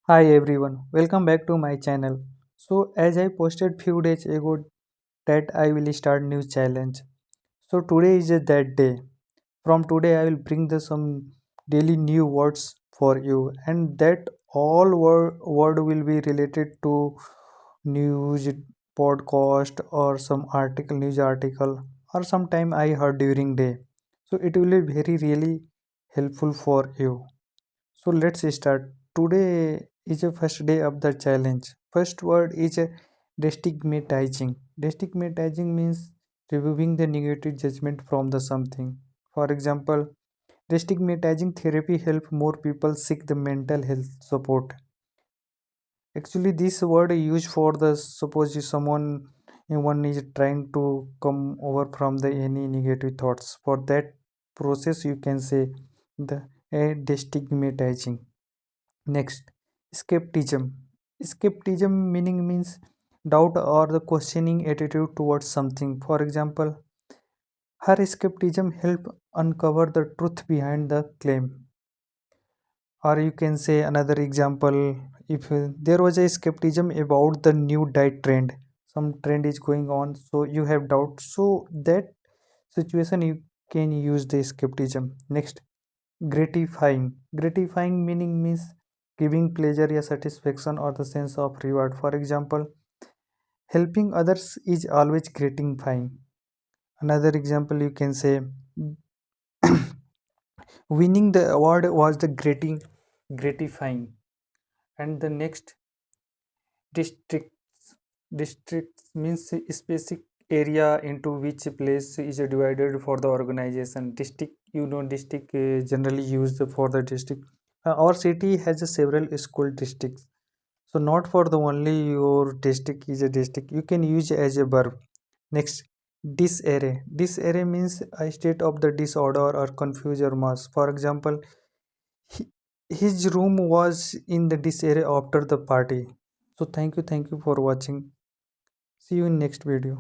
Hi everyone, welcome back to my channel. So as I posted few days ago that I will start new challenge. So today is that day. From today I will bring the some daily new words for you and that all word will be related to news podcast or some article news article or sometime I heard during day. So it will be very really helpful for you. So let's start. Today is the first day of the challenge. First word is destigmatizing. Destigmatizing means removing the negative judgment from the something. For example, destigmatizing therapy help more people seek the mental health support. Actually, this word is used for the suppose if one is trying to come over from the any negative thoughts. For that process, you can say the destigmatizing. Next, skepticism. Skepticism meaning means doubt or the questioning attitude towards something. For example, her skepticism help uncover the truth behind the claim. Or you can say another example, if there was a skepticism about the new diet trend, some trend is going on, so you have doubt. So that situation you can use the skepticism. Next, gratifying. Gratifying meaning means giving pleasure or satisfaction or the sense of reward. For example, helping others is always gratifying. Another example you can say winning the award was the gratifying. And the next, districts. Districts means a specific area into which place is divided for the organization. District, district generally used for the district. Our city has several school districts. So not for the only your district is a district. You can use as a verb. Next, disarray. Disarray means a state of the disorder or confusion or mass. For example, he- his room was in the disarray after the party. So thank you for watching. See you in next video.